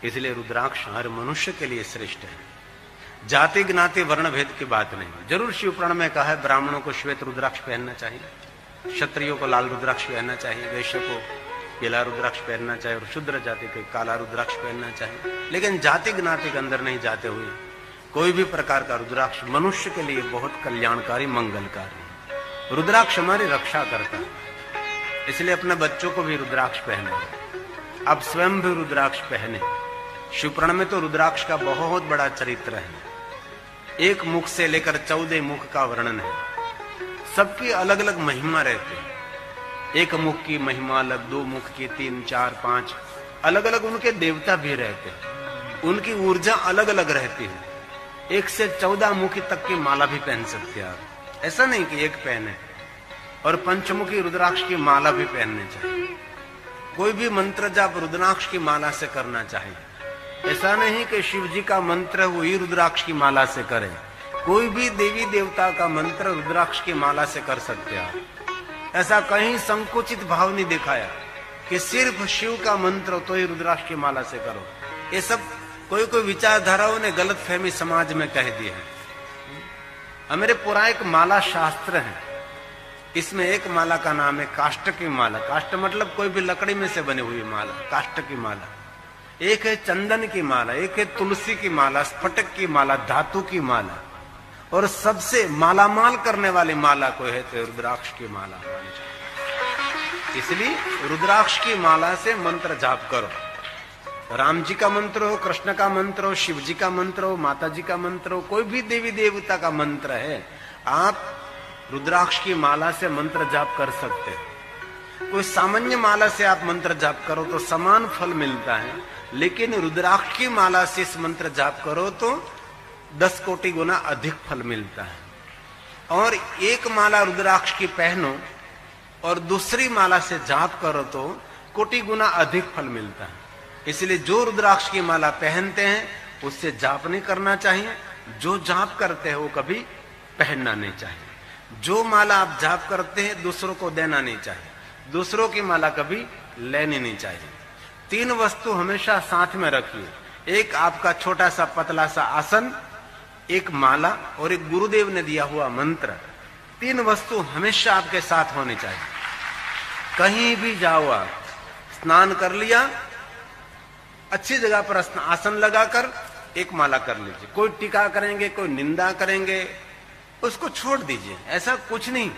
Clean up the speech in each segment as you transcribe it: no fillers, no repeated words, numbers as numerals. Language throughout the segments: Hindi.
इसलिए रुद्राक्ष हर मनुष्य के लिए श्रेष्ठ है। जाति ज्ञाति वर्ण भेद की बात नहीं। जरूर शिव पुराण में कहा है ब्राह्मणों को श्वेत रुद्राक्ष पहनना चाहिए, क्षत्रियों को लाल रुद्राक्ष पहनना चाहिए, वैश्य को पीला रुद्राक्ष पहनना चाहिए और शूद्र जाति को काला रुद्राक्ष पहनना चाहिए। लेकिन जाति ज्ञाति के अंदर नहीं जाते हुए कोई भी प्रकार का रुद्राक्ष मनुष्य के लिए बहुत कल्याणकारी मंगलकारी है। रुद्राक्ष हमारी रक्षा करता है, इसलिए अपने बच्चों को भी रुद्राक्ष पहने, आप स्वयं भी रुद्राक्ष पहने। शिवपुराण में तो रुद्राक्ष का बहुत बड़ा चरित्र है, एक मुख से लेकर 14 मुख का वर्णन है। सबकी अलग अलग महिमा रहती है, एक मुख की महिमा अलग, 2 मुख की, 3, 4, 5 अलग अलग उनके देवता भी रहते हैं, उनकी ऊर्जा अलग अलग रहती है। 1 से 14 मुखी तक की माला भी पहन सकते हैं आप, ऐसा नहीं कि एक पहने। और पंचमुखी रुद्राक्ष की माला भी पहननी चाहिए। कोई भी मंत्र जाप रुद्राक्ष की माला से करना चाहिए। ऐसा नहीं कि शिव जी का मंत्र वही रुद्राक्ष की माला से करें, कोई भी देवी देवता का मंत्र रुद्राक्ष की माला से कर सकते हैं। ऐसा कहीं संकुचित भाव नहीं दिखाया कि सिर्फ शिव का मंत्र तो ही रुद्राक्ष की माला से करो। ये सब कोई कोई विचारधाराओं ने गलत फहमी समाज में कह दी है। हमारे पूरा एक माला शास्त्र है, इसमें एक माला का नाम है काष्ठ की माला। काष्ठ मतलब कोई भी लकड़ी में से बनी हुई माला, काष्ठ की माला। एक है चंदन की माला, एक है तुलसी की माला, स्फटिक की माला, धातु की माला, और सबसे मालामाल करने वाली माला को है तो रुद्राक्ष की माला। इसलिए रुद्राक्ष की माला से मंत्र जाप करो। राम जी का मंत्र हो, कृष्ण का मंत्र हो, शिव जी का मंत्र हो, माता जी का मंत्र हो, कोई भी देवी देवता का मंत्र है, आप रुद्राक्ष की माला से मंत्र जाप कर सकते हैं। कोई सामान्य माला से आप मंत्र जाप करो तो समान फल मिलता है, लेकिन रुद्राक्ष की माला से इस मंत्र जाप करो तो 10 कोटि गुना अधिक फल मिलता है। और एक माला रुद्राक्ष की पहनो और दूसरी माला से जाप करो तो कोटि गुना अधिक फल मिलता है। इसलिए जो रुद्राक्ष की माला पहनते हैं उससे जाप नहीं करना चाहिए, जो जाप करते हैं वो कभी पहनना नहीं चाहिए। जो माला आप जाप करते हैं दूसरों को देना नहीं चाहिए, दूसरों की माला कभी लेनी नहीं चाहिए। 3 वस्तु हमेशा साथ में रखिए, एक आपका छोटा सा पतला सा आसन, एक माला और एक गुरुदेव ने दिया हुआ मंत्र। 3 वस्तु हमेशा आपके साथ होनी चाहिए। कहीं भी जाओ आप, स्नान कर लिया, अच्छी जगह पर आसन लगाकर एक माला कर लीजिए। कोई टीका करेंगे, कोई निंदा करेंगे, उसको छोड़ दीजिए, ऐसा कुछ नहीं।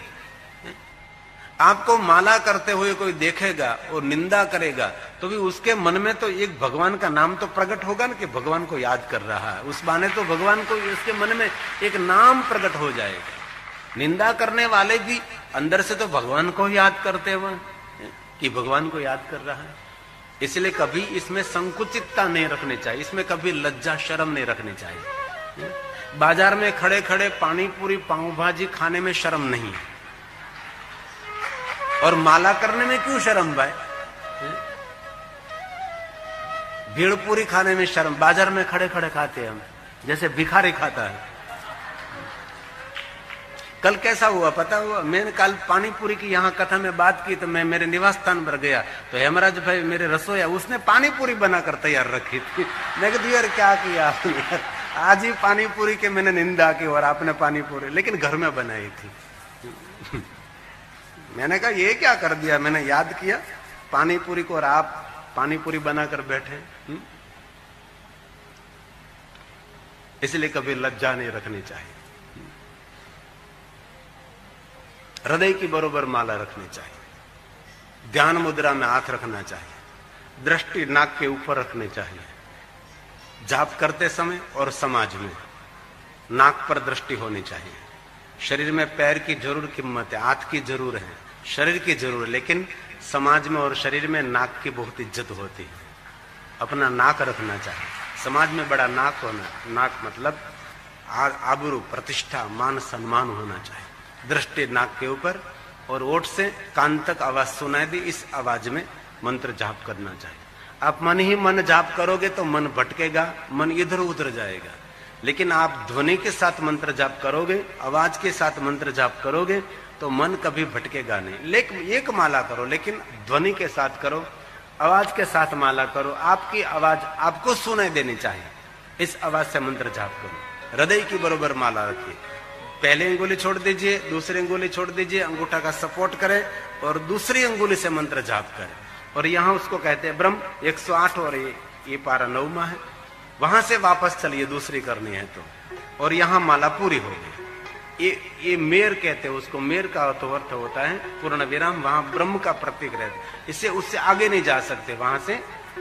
आपको माला करते हुए कोई देखेगा और निंदा करेगा तो भी उसके मन में तो एक भगवान का नाम तो प्रकट होगा ना कि भगवान को याद कर रहा है, उस बहाने तो भगवान को उसके मन में एक नाम प्रकट हो जाएगा। निंदा करने वाले भी अंदर से तो भगवान को याद करते हुए कि भगवान को याद कर रहा है। इसलिए कभी इसमें संकुचितता नहीं रखनी चाहिए, इसमें कभी लज्जा शर्म नहीं रखनी चाहिए। बाजार में खड़े खड़े पानी पूरी पाव भाजी खाने में शर्म नहीं है, और माला करने में क्यों शर्म भाई? भीड़ पूरी खाने में शर्म, बाजार में खड़े खड़े खाते हैं हम, जैसे भिखारी खाता है। कल कैसा हुआ पता हुआ? मैंने कल पानी पूरी की यहाँ कथा में बात की तो मैं मेरे निवास स्थान पर गया तो हेमराज भाई मेरे रसोईया उसने पानी पूरी बनाकर तैयार रखी थी। मैं कहती यार क्या किया आपने, आज ही पानी पूरी के मैंने निंदा की और आपने पानी पूरी लेकिन घर में बनाई थी। मैंने कहा ये क्या कर दिया? मैंने याद किया पानी पूरी को और आप पानी पूरी बनाकर बैठे। इसलिए कभी लज्जा नहीं रखनी चाहिए, हृदय की बरोबर माला रखनी चाहिए, ध्यान मुद्रा में हाथ रखना चाहिए, दृष्टि नाक के ऊपर रखनी चाहिए। जाप करते समय और समाज में नाक पर दृष्टि होनी चाहिए। शरीर में पैर की जरूर कीमत है, हाथ की जरूर है, शरीर की जरूर है, लेकिन समाज में और शरीर में नाक की बहुत इज्जत होती है। अपना नाक रखना चाहिए। समाज में बड़ा नाक होना, नाक मतलब आबरू, प्रतिष्ठा, मान सम्मान होना चाहिए। दृष्टि नाक के ऊपर और ओठ से कान तक आवाज सुनाई दी, इस आवाज में मंत्र जाप करना चाहिए। आप मन ही मन जाप करोगे तो मन भटकेगा, मन इधर उधर जाएगा। लेकिन आप ध्वनि के साथ मंत्र जाप करोगे, आवाज के साथ मंत्र जाप करोगे तो मन कभी भटकेगा नहीं। लेकिन एक माला करो, लेकिन ध्वनि के साथ करो, आवाज के साथ माला करो, आपकी आवाज आपको सुनाई देनी चाहिए, इस आवाज से मंत्र जाप करो। हृदय की बरोबर माला रखिए, पहले अंगुली छोड़ दीजिए, दूसरी अंगुली छोड़ दीजिए, अंगूठा का सपोर्ट करें और दूसरी अंगुली से मंत्र जाप करें। और यहां उसको कहते हैं ब्रह्म 108 और ये पारा 9वां है, वहां से वापस चलिए, दूसरी करनी है तो, और यहां माला पूरी हो गई। ये मेर कहते हैं उसको, मेर का अर्थ होता है पूर्ण विराम, वहां ब्रह्म का प्रतीक रहता है, इससे उससे आगे नहीं जा सकते, वहां से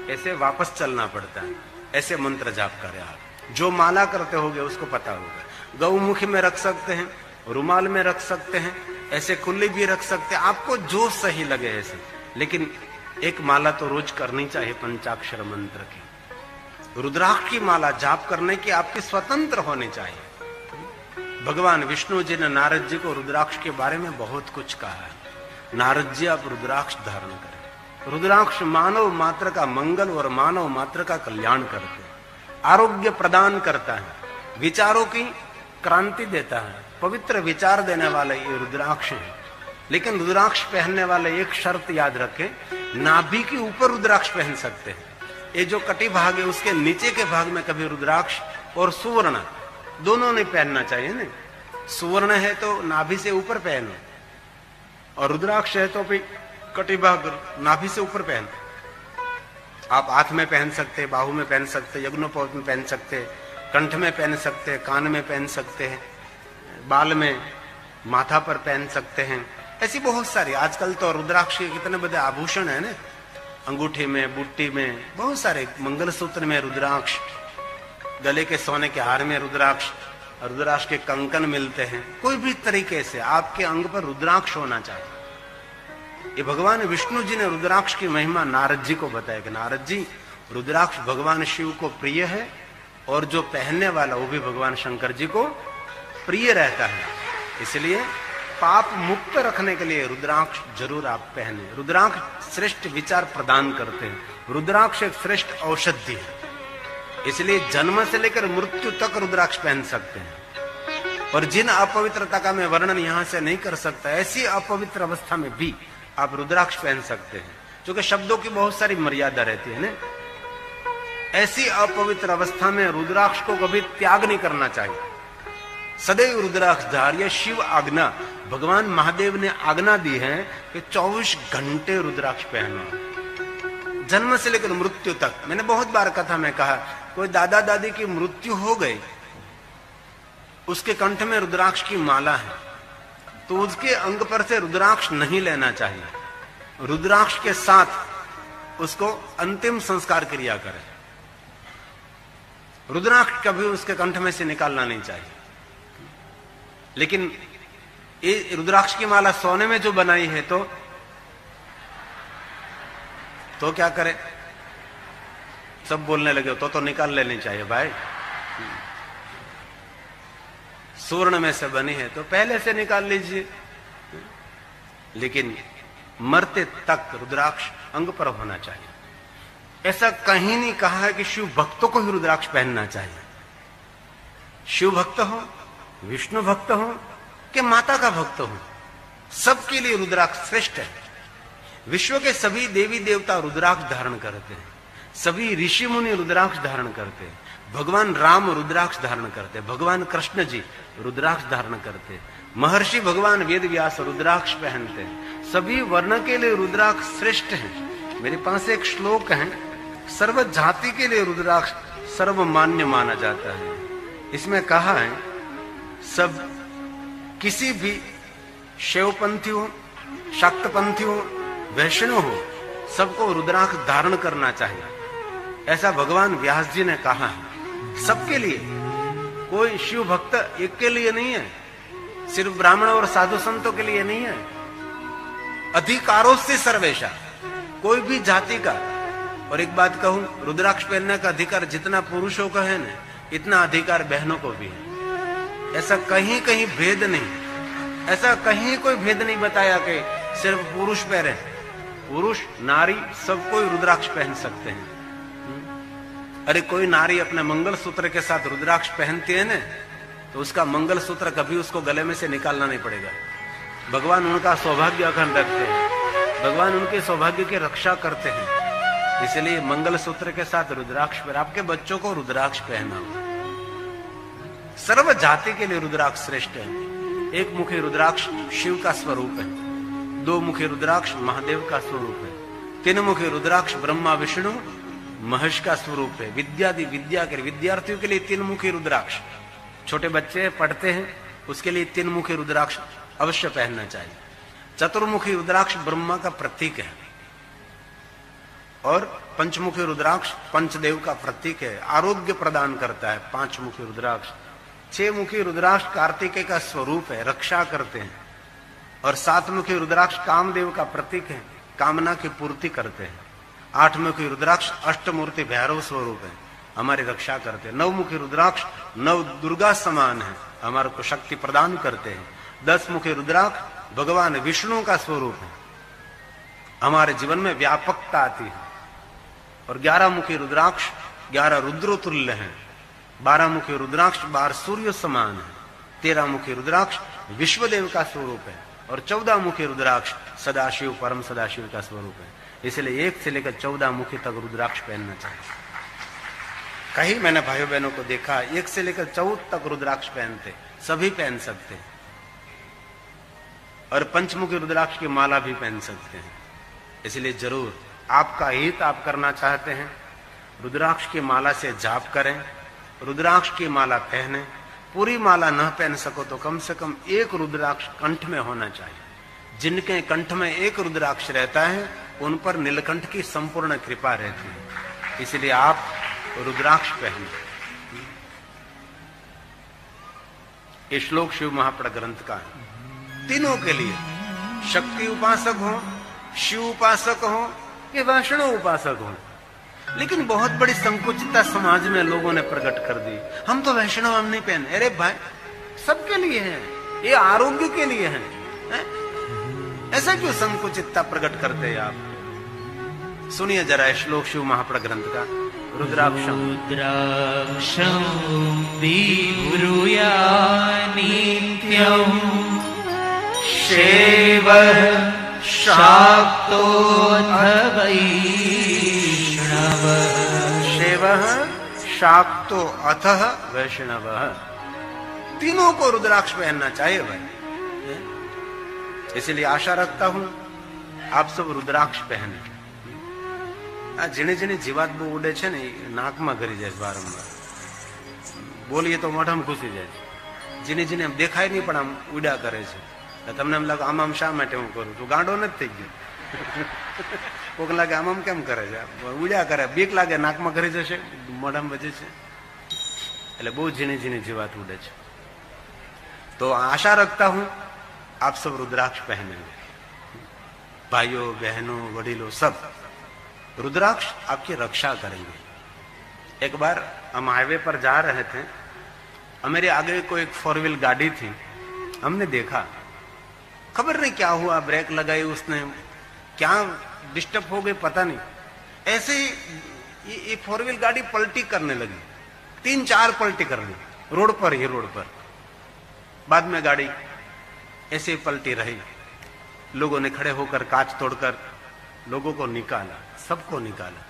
ऐसे वापस चलना पड़ता है। ऐसे मंत्र जाप करें आप, जो माला करते होगे उसको पता होगा। गौमुखी में रख सकते हैं, रुमाल में रख सकते हैं, ऐसे खुली भी रख सकते हैं, आपको जो सही लगे ऐसे, लेकिन एक माला तो रोज करनी चाहिए पंचाक्षर मंत्र की। रुद्राक्ष की माला जाप करने की आपकी स्वतंत्र होनी चाहिए। भगवान विष्णु जी ने नारद जी को रुद्राक्ष के बारे में बहुत कुछ कहा है। नारद जी आप रुद्राक्ष धारण करें। रुद्राक्ष मानव मात्र का मंगल और मानव मात्र का कल्याण करते हैं, आरोग्य प्रदान करता है, विचारों की क्रांति देता है, पवित्र विचार देने वाले ये रुद्राक्ष है। लेकिन रुद्राक्ष पहनने वाले एक शर्त याद रखें, नाभि के ऊपर रुद्राक्ष पहन सकते हैं। ये जो कटी भाग है उसके नीचे के भाग में कभी रुद्राक्ष और सुवर्ण दोनों नहीं पहनना चाहिए ना। सुवर्ण है तो नाभि से ऊपर पहनो, और रुद्राक्ष है तो भी कटी भाग नाभि से ऊपर पहनो। आप हाथ में पहन सकते हैं, बाहु में पहन सकते हैं, यज्ञोपवीत में पहन सकते हैं, कंठ में पहन सकते हैं, कान में पहन सकते हैं, बाल में, माथा पर पहन सकते हैं। ऐसी बहुत सारी, आजकल तो रुद्राक्ष के कितने बड़े आभूषण है ना, अंगूठी में, बुट्टी में, बहुत सारे, मंगलसूत्र में रुद्राक्ष, गले के सोने के हार में रुद्राक्ष, रुद्राक्ष के कंकन मिलते हैं। कोई भी तरीके से आपके अंग पर रुद्राक्ष होना चाहिए। ये भगवान विष्णु जी ने रुद्राक्ष की महिमा नारद जी को बताया कि नारद जी, रुद्राक्ष भगवान शिव को प्रिय है, और जो पहनने वाला वो भी भगवान शंकर जी को प्रिय रहता है। इसलिए पाप मुक्त रखने के लिए रुद्राक्ष जरूर आप पहने। रुद्राक्ष श्रेष्ठ विचार प्रदान करते हैं, रुद्राक्ष एक श्रेष्ठ औषधि है, इसलिए जन्म से लेकर मृत्यु तक रुद्राक्ष पहन सकते हैं। और जिन अपवित्रता का मैं वर्णन यहां से नहीं कर सकता, ऐसी अपवित्र अवस्था में भी आप रुद्राक्ष पहन सकते हैं, क्योंकि शब्दों की बहुत सारी मर्यादा रहती है ना। ऐसी अपवित्र अवस्था में रुद्राक्ष को कभी त्याग नहीं करना चाहिए। सदैव रुद्राक्ष धार्य शिव आज्ञा, भगवान महादेव ने आज्ञा दी है कि 24 घंटे रुद्राक्ष पहनो, जन्म से लेकर मृत्यु तक। मैंने बहुत बार कथा में कहा, कोई दादा दादी की मृत्यु हो गई, उसके कंठ में रुद्राक्ष की माला है, तो उसके अंग पर से रुद्राक्ष नहीं लेना चाहिए। रुद्राक्ष के साथ उसको अंतिम संस्कार क्रिया करें। रुद्राक्ष कभी उसके कंठ में से निकालना नहीं चाहिए। लेकिन ये रुद्राक्ष की माला सोने में जो बनाई है तो क्या करे? सब बोलने लगे तो निकाल लेनी चाहिए भाई। स्वर्ण में से बनी है तो पहले से निकाल लीजिए। लेकिन मरते तक रुद्राक्ष अंग पर होना चाहिए। ऐसा कहीं नहीं कहा है कि शिव भक्तों को ही रुद्राक्ष पहनना चाहिए। शिव भक्त हो, विष्णु भक्त हो कि माता का भक्त हो, सबके लिए रुद्राक्ष श्रेष्ठ है। विश्व के सभी देवी देवता रुद्राक्ष धारण करते हैं, सभी ऋषि मुनि रुद्राक्ष धारण करते हैं, भगवान राम रुद्राक्ष धारण करते हैं, भगवान कृष्ण जी रुद्राक्ष धारण करते हैं, महर्षि भगवान वेद व्यास रुद्राक्ष पहनते हैं। सभी वर्ण के लिए रुद्राक्ष श्रेष्ठ है। मेरे पास एक श्लोक है, सर्व जाति के लिए रुद्राक्ष सर्वमान्य माना जाता है। इसमें कहा है, सब किसी भी शैवपंथी हो, शाक्तपंथी हो, वैष्णव हो, सबको रुद्राक्ष धारण करना चाहिए, ऐसा भगवान व्यास जी ने कहा है। सबके लिए, कोई शिव भक्त एक के लिए नहीं है, सिर्फ ब्राह्मण और साधु संतों के लिए नहीं है। अधिकारों से सर्वेशा, कोई भी जाति का। और एक बात कहूं, रुद्राक्ष पहनने का अधिकार जितना पुरुषों का है ना, इतना अधिकार बहनों को भी है। ऐसा कहीं कहीं भेद नहीं, ऐसा कहीं कोई भेद नहीं बताया कि सिर्फ पुरुष पहने। पुरुष नारी सब कोई रुद्राक्ष पहन सकते हैं। अरे कोई नारी अपने मंगलसूत्र के साथ रुद्राक्ष पहनती है ना, तो उसका मंगलसूत्र कभी उसको गले में से निकालना नहीं पड़ेगा। भगवान उनका सौभाग्य अखंड रखते हैं, भगवान उनके सौभाग्य की रक्षा करते हैं। इसलिए मंगल सूत्र के साथ रुद्राक्ष पर आपके बच्चों को रुद्राक्ष पहनाओ। सर्व जाति के लिए रुद्राक्ष श्रेष्ठ है। एक मुखी रुद्राक्ष शिव का स्वरूप है, दो मुखी रुद्राक्ष महादेव का स्वरूप है, तीन मुखी रुद्राक्ष ब्रह्मा विष्णु महेश का स्वरूप है। विद्या के विद्यार्थियों के लिए तीन मुखी रुद्राक्ष, छोटे बच्चे पढ़ते हैं उसके लिए तीन मुखी रुद्राक्ष अवश्य पहनना चाहिए। चतुर्मुखी रुद्राक्ष ब्रह्मा का प्रतीक है और पंचमुखी रुद्राक्ष पंचदेव का प्रतीक है, आरोग्य प्रदान करता है। पांच मुखी रुद्राक्ष, छह मुखी रुद्राक्ष कार्तिकेय का स्वरूप है, रक्षा करते हैं। और सात मुखी रुद्राक्ष कामदेव का प्रतीक है, कामना की पूर्ति करते हैं। आठ मुखी रुद्राक्ष अष्टमूर्ति भैरव स्वरूप है, हमारी रक्षा करते हैं। नौ मुखी रुद्राक्ष नव दुर्गा समान है, हमारे को शक्ति प्रदान करते हैं। 10 मुखी रुद्राक्ष भगवान विष्णु का स्वरूप है, हमारे जीवन में व्यापकता आती है। और 11 मुखी रुद्राक्ष 11 रुद्र तुल्य है। 12 मुखी रुद्राक्ष 12 सूर्य समान है। 13 मुखी रुद्राक्ष विश्वदेव का स्वरूप है और 14 मुखी रुद्राक्ष सदाशिव परम सदाशिव का स्वरूप है। इसलिए 1 से लेकर 14 मुखी तक रुद्राक्ष पहनना चाहिए। कहीं मैंने भाइयों बहनों को देखा 1 से लेकर 14 तक रुद्राक्ष पहनते, सभी पहन सकते हैं। और पंचमुखी रुद्राक्ष की माला भी पहन सकते हैं। इसलिए जरूर आपका हित आप करना चाहते हैं, रुद्राक्ष की माला से जाप करें, रुद्राक्ष की माला पहने। पूरी माला न पहन सको तो कम से कम एक रुद्राक्ष कंठ में होना चाहिए। जिनके कंठ में एक रुद्राक्ष रहता है उन पर नीलकंठ की संपूर्ण कृपा रहती है। इसलिए आप रुद्राक्ष पहने। ये श्लोक शिव महापड़ ग्रंथ का है। तीनों के लिए, शक्ति उपासक हो, शिव उपासक हो कि वैष्णव उपासक हो। लेकिन बहुत बड़ी संकुचितता समाज में लोगों ने प्रकट कर दी, हम तो वैष्णव हम नहीं पहने। अरे भाई, सबके लिए है, ये आरोग्य के लिए है। ऐसा क्यों संकुचितता प्रकट करते हैं आप? सुनिए जरा श्लोक शिव महापड़ ग्रंथ का। रुद्राक्षं विब्रूया नित्यं सेवः शाक्तो वैष्णवः। सेवः शाक्तो अथः वैष्णवः। तीनों को रुद्राक्ष पहनना चाहिए भाई। इसलिए आशा रखता हूं आप सब रुद्राक्ष पहने। आ जीने जीने जीवात बो उड़े छे ने नाक में घरी जाए बारंबार, बोलिए तो मोઢામાં घुसी जाए। जीने जीने हम देखाय नहीं पण आम उड़ा करे छे। तमने एम लागे आम शा माटे हूँ करूँ, तो गांडो नहीं थई गयो। कोक लागे आम केम करे छे, उड़ा करे, बीक लागे नाक में घरी जशे, मोઢામાં बजे छे। એટલે બહુ ઝીણી ઝીણી જીવાત ઉડે છે। तो आशा रखता हूं आप सब रुद्राक्ष पहनेंगे। भाइयों बहनों वडीलों सब रुद्राक्ष आपकी रक्षा करेंगे। एक बार हम हाईवे पर जा रहे थे, हमारे आगे कोई एक 4 व्हील गाड़ी थी। हमने देखा, खबर नहीं क्या हुआ, ब्रेक लगाई उसने, क्या डिस्टर्ब हो गई पता नहीं। ऐसे ही ये 4 व्हील गाड़ी पलटी करने लगी, 3-4 पलटी कर ली रोड पर ही, रोड पर। बाद में गाड़ी ऐसे ही पलटी रही। लोगों ने खड़े होकर कांच तोड़कर लोगों को निकाला, सबको निकाला,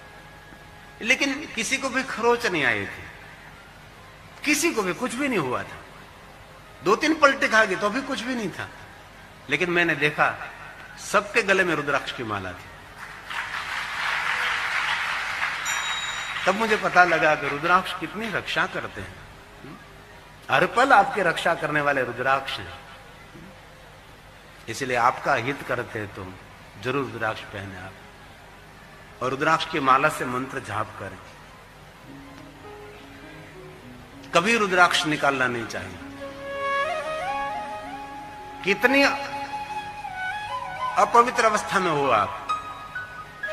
लेकिन किसी को भी खरोच नहीं आई थी, किसी को भी कुछ भी नहीं हुआ था। 2-3 पलटे खा गए तो भी कुछ भी नहीं था। लेकिन मैंने देखा सबके गले में रुद्राक्ष की माला थी। तब मुझे पता लगा कि रुद्राक्ष कितनी रक्षा करते हैं। हर पल आपकी रक्षा करने वाले रुद्राक्ष हैं। इसलिए आपका हित करते हैं तो जरूर रुद्राक्ष पहने आप, और रुद्राक्ष की माला से मंत्र जाप करें। कभी रुद्राक्ष निकालना नहीं चाहिए। कितनी अपवित्र अवस्था में हो आप,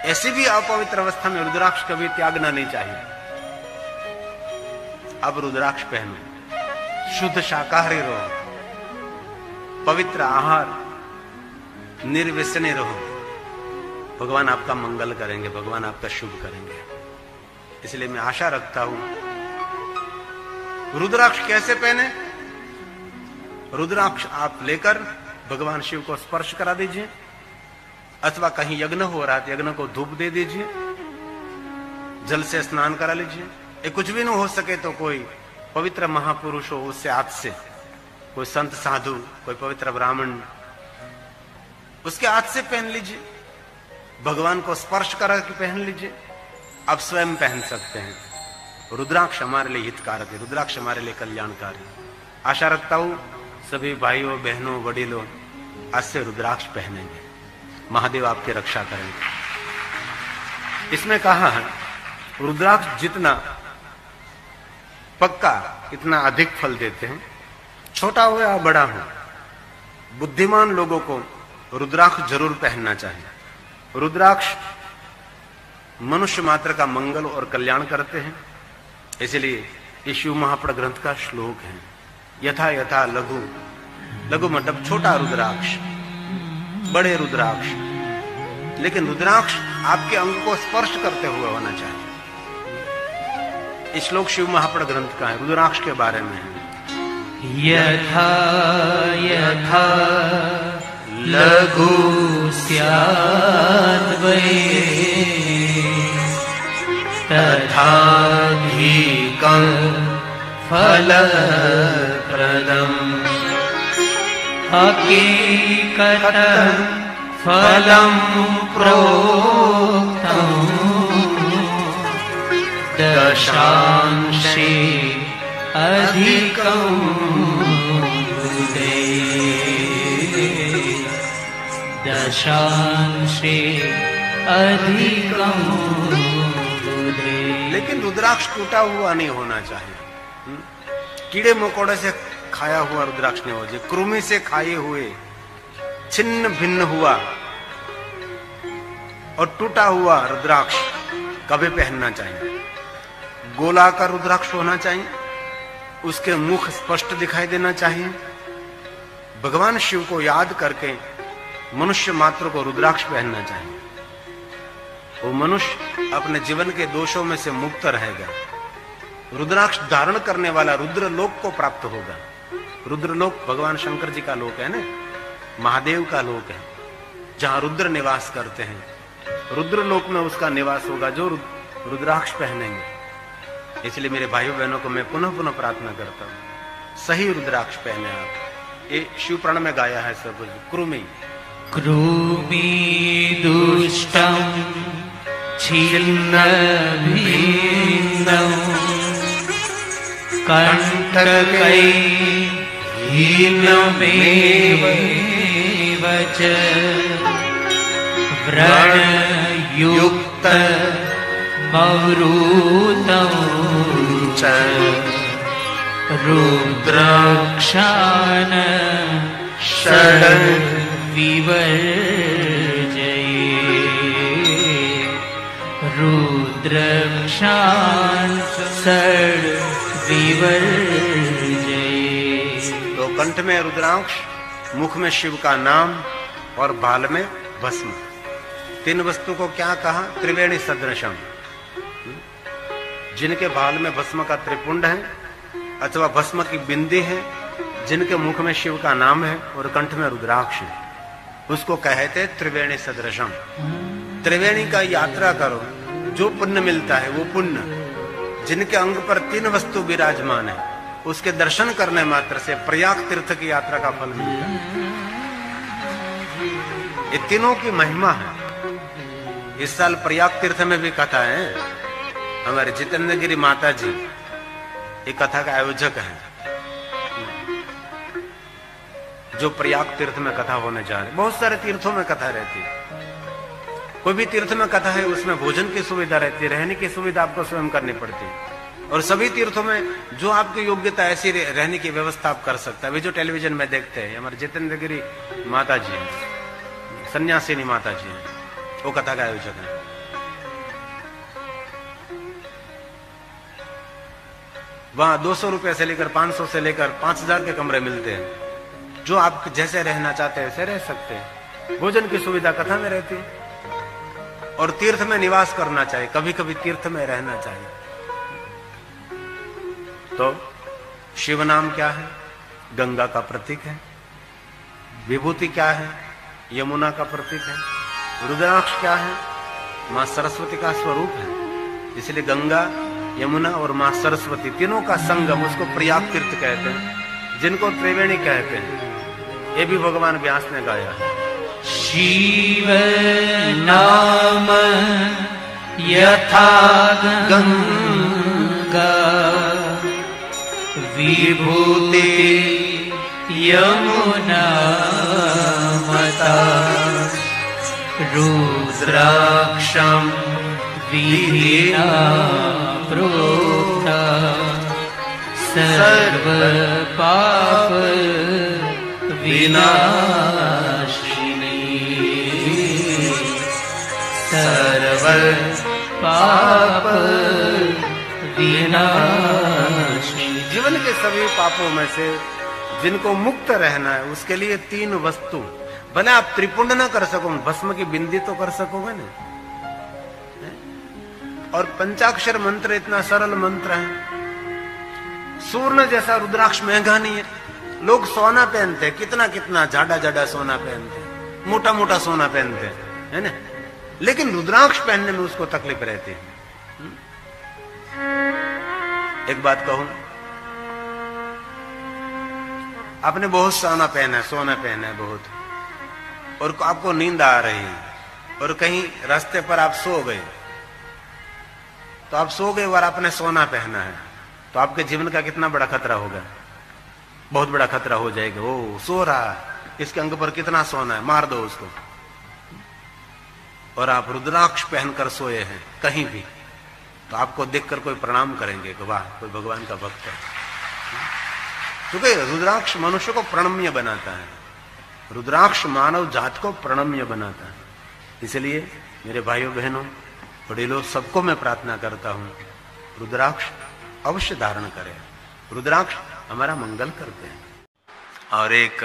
ऐसी भी अपवित्र अवस्था में रुद्राक्ष कभी त्यागना नहीं चाहिए। अब रुद्राक्ष पहनो, शुद्ध शाकाहारी रहो, पवित्र आहार, निर्व्यसनी रहो। भगवान आपका मंगल करेंगे, भगवान आपका शुभ करेंगे। इसलिए मैं आशा रखता हूं। रुद्राक्ष कैसे पहने? रुद्राक्ष आप लेकर भगवान शिव को स्पर्श करा दीजिए, अथवा कहीं यज्ञ हो रहा है यज्ञ को धूप दे दीजिए, जल से स्नान करा लीजिए। ये कुछ भी नहीं हो सके तो कोई पवित्र महापुरुष हो, उससे हाथ से कोई संत साधु, कोई पवित्र ब्राह्मण, उसके हाथ से पहन लीजिए। भगवान को स्पर्श करा के पहन लीजिए। आप स्वयं पहन सकते हैं। रुद्राक्ष हमारे लिए हितकारक है, रुद्राक्ष हमारे लिए कल्याणकारी। आशा रखता हूं सभी भाइयों बहनों वडीलों आज से रुद्राक्ष पहनेंगे, महादेव आपकी रक्षा करेंगे। इसमें कहा है रुद्राक्ष जितना पक्का इतना अधिक फल देते हैं, छोटा हो या बड़ा हो। बुद्धिमान लोगों को रुद्राक्ष जरूर पहनना चाहिए। रुद्राक्ष मनुष्य मात्र का मंगल और कल्याण करते हैं। इसलिए ये शिव महाप्र ग्रंथ का श्लोक है, यथा यथा लघु, लघु मतलब छोटा रुद्राक्ष, बड़े रुद्राक्ष, लेकिन रुद्राक्ष आपके अंग को स्पर्श करते हुए होना चाहिए। इस श्लोक शिव महाप्र ग्रंथ का है, रुद्राक्ष के बारे में है। यथा यथा लघु स्याद् वै तथाधिकं फलप्रदम् हकीकतः फलं प्रोक्तम् दशांशे अधिकं बुधे दशांशे अधिकं बुधे। लेकिन रुद्राक्ष टूटा हुआ नहीं होना चाहिए। कीड़े मकोड़े से खाया हुआ रुद्राक्ष नहीं हो जाए, कृमि से खाए हुए छिन्न भिन्न हुआ और टूटा हुआ रुद्राक्ष कभी पहनना चाहिए। गोलाकार रुद्राक्ष होना चाहिए, उसके मुख स्पष्ट दिखाई देना चाहिए। भगवान शिव को याद करके मनुष्य मात्र को रुद्राक्ष पहनना चाहिए। वो मनुष्य अपने जीवन के दोषों में से मुक्त रहेगा। रुद्राक्ष धारण करने वाला रुद्र लोक को प्राप्त होगा। रुद्र लोक भगवान शंकर जी का लोक है ना, महादेव का लोक है, जहां रुद्र निवास करते हैं। रुद्र लोक में उसका निवास होगा जो रुद्राक्ष पहनेंगे। इसलिए मेरे भाइयों बहनों को मैं पुनः पुनः प्रार्थना करता हूं, सही रुद्राक्ष पहने आप। ये शिव पुराण में गाया है सब। कृमि कृमि दुष्टं छिन्न भिन्नं कंटकै हीनमेव च व्रणयुक्त मवृतं च रुद्राक्षान् षड्विवर्जये रुद्राक्षान् षड्विवर्जये। तो कंठ में रुद्राक्ष, मुख में शिव का नाम और बाल में भस्म। तीन वस्तु को क्या कहा? त्रिवेणी सदृशम। जिनके बाल में भस्म का त्रिपुंड है अथवा भस्म की बिंदी है, जिनके मुख में शिव का नाम है और कंठ में रुद्राक्ष है, उसको कहते त्रिवेणी सदृशम। त्रिवेणी का यात्रा करो, जो पुण्य मिलता है वो पुण्य। जिनके अंग पर तीन वस्तु विराजमान है, उसके दर्शन करने मात्र से प्रयाग तीर्थ की यात्रा का फल मिलता है। ये तीनों की महिमा है। इस साल प्रयाग तीर्थ में भी कथा है। हमारे जितेंद्र गिरी माता जी ये कथा का आयोजक है, जो प्रयाग तीर्थ में कथा होने जा रही। बहुत सारे तीर्थों में कथा रहती है। कोई भी तीर्थ में कथा है उसमें भोजन की सुविधा रहती है, रहने की सुविधा आपको स्वयं करनी पड़ती है। और सभी तीर्थों में जो आपकी योग्यता ऐसी रहने की व्यवस्था आप कर सकता है। वे जो टेलीविजन में देखते हैं, हमारे जितेंद्र गिरी माता जी हैं, सन्यासिनी माता जी हैं, वो कथा का आयोजक है। वहां 200 रुपए से लेकर 500 से लेकर 5000 के कमरे मिलते हैं। जो आप जैसे रहना चाहते हैं वैसे रह सकते हैं। भोजन की सुविधा कथा में रहती है। और तीर्थ में निवास करना चाहिए, कभी कभी तीर्थ में रहना चाहिए। तो शिव नाम क्या है? गंगा का प्रतीक है। विभूति क्या है? यमुना का प्रतीक है। रुद्राक्ष क्या है? मां सरस्वती का स्वरूप है। इसलिए गंगा, यमुना और मां सरस्वती तीनों का संगम, उसको प्रयाग तीर्थ कहते हैं, जिनको त्रिवेणी कहते हैं। ये भी भगवान व्यास ने गाया है। शिव नाम यथा गंगा विभूति यमुना मता रुद्राक्षं विधिना प्रोक्ता सर्व पाप विनाशिनी सर्व पाप विनाशिनी। जीवन के सभी पापों में से जिनको मुक्त रहना है उसके लिए 3 वस्तु, भले आप त्रिपुंड ना कर सको, भस्म की बिंदी तो कर सकोगे ना। और पंचाक्षर मंत्र इतना सरल मंत्र है। सूर्ण जैसा रुद्राक्ष महंगा नहीं है। लोग सोना पहनते, कितना कितना जाडा जाडा सोना पहनते, मोटा मोटा सोना पहनते है ना, लेकिन रुद्राक्ष पहनने में उसको तकलीफ रहती है। एक बात कहूं, आपने बहुत सोना पहना है बहुत, और आपको नींद आ रही है, और कहीं रास्ते पर आप सो गए, तो आप सो गए और आपने सोना पहना है, तो आपके जीवन का कितना बड़ा खतरा होगा, बहुत बड़ा खतरा हो जाएगा। ओ सो रहा है, इसके अंग पर कितना सोना है, मार दो उसको। और आप रुद्राक्ष पहनकर सोए हैं कहीं भी, तो आपको देखकर कोई प्रणाम करेंगे कि वाह कोई भगवान का भक्त है, क्योंकि रुद्राक्ष मनुष्य को प्रणम्य बनाता है। रुद्राक्ष मानव जात को प्रणम्य बनाता है। इसलिए मेरे भाइयों बहनों, बड़े सबको मैं प्रार्थना करता हूं, रुद्राक्ष अवश्य धारण करें। रुद्राक्ष हमारा मंगल करते हैं। और एक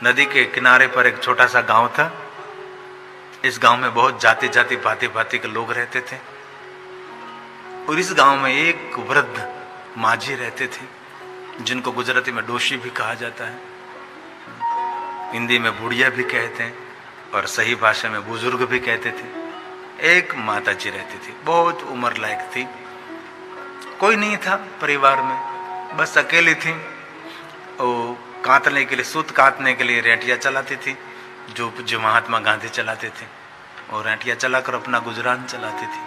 नदी के किनारे पर एक छोटा सा गांव था। इस गांव में बहुत जाति जाति भांति भांति के लोग रहते थे, और इस गांव में एक वृद्ध माझी रहते थे, जिनको गुजराती में डोशी भी कहा जाता है, हिंदी में बुढ़िया भी कहते हैं, और सही भाषा में बुजुर्ग भी कहते थे। एक माता जी रहती थी, बहुत उम्र लायक थी, कोई नहीं था परिवार में, बस अकेली थी। वो काटने के लिए, सूत काटने के लिए रेंटिया चलाती थी, जो महात्मा गांधी चलाते थे, और रेंटिया चलाकर अपना गुजरान चलाती थी।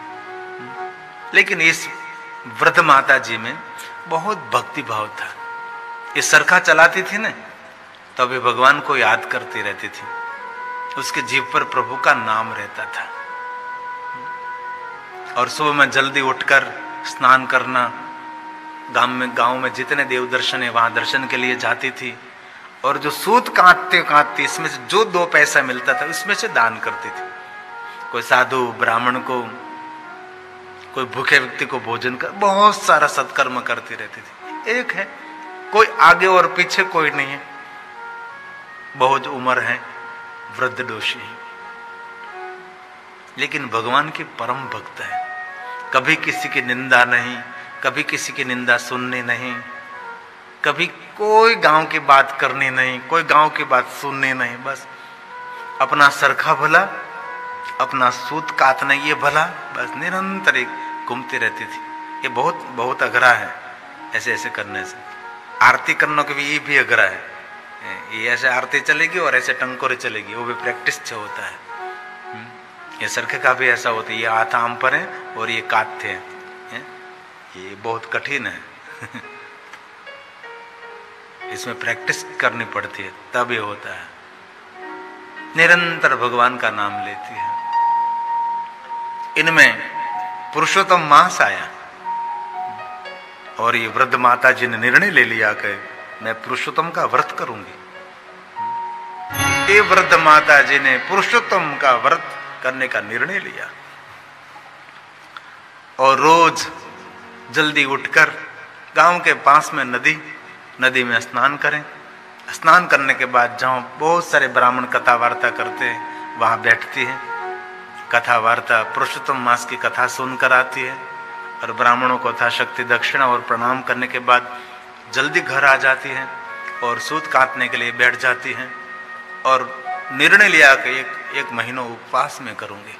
लेकिन इस वृद्ध माता जी में बहुत भक्ति भाव था। ये सरखा चलाती थी ना, तभी भगवान को याद करती रहती थी, उसके जीभ पर प्रभु का नाम रहता था। और सुबह में जल्दी उठकर स्नान करना, गांव में जितने देव दर्शन है वहां दर्शन के लिए जाती थी, और जो सूत काटते काटते इसमें से जो 2 पैसा मिलता था उसमें से दान करती थी। कोई साधु ब्राह्मण को, कोई भूखे व्यक्ति को भोजन कर, बहुत सारा सत्कर्म करती रहती थी। एक है, कोई आगे और पीछे कोई नहीं है, बहुत उम्र है, वृद्ध डोशी है, लेकिन भगवान की परम भक्त है। कभी किसी की निंदा नहीं, कभी किसी की निंदा सुननी नहीं, कभी कोई गांव की बात करनी नहीं, कोई गांव की बात सुननी नहीं, बस अपना सरखा भला, अपना सूत काटना ये भला, बस निरंतर एक घूमती रहती थी। ये बहुत बहुत अघरा है ऐसे ऐसे करने से। आरती करने के भी ये भी अघरा है, ये ऐसे आरती चलेगी और ऐसे टंकोरे चलेगी, वो भी प्रैक्टिस से होता है। ये सरखे का भी ऐसा होता है, ये हाथ आम पर है और ये काटते हैं, ये बहुत कठिन है। इसमें प्रैक्टिस करनी पड़ती है, तब ये होता है। निरंतर भगवान का नाम लेती है। इनमें पुरुषोत्तम मास आया, और ये वृद्ध माता जी ने निर्णय ले लिया कि मैं पुरुषोत्तम का व्रत करूंगी। ये वृद्ध माता जी ने पुरुषोत्तम का व्रत करने का निर्णय लिया, और रोज जल्दी उठकर गांव के पास में नदी में स्नान करें। स्नान करने के बाद जहां बहुत सारे ब्राह्मण कथा वार्ता करते हैं वहां बैठती है। कथा वार्ता पुरुषोत्तम मास की कथा सुनकर आती है, और ब्राह्मणों को यथाशक्ति दक्षिणा और प्रणाम करने के बाद जल्दी घर आ जाती है और सूत काटने के लिए बैठ जाती है, और निर्णय लिया कि एक महीनों उपवास में करूंगी।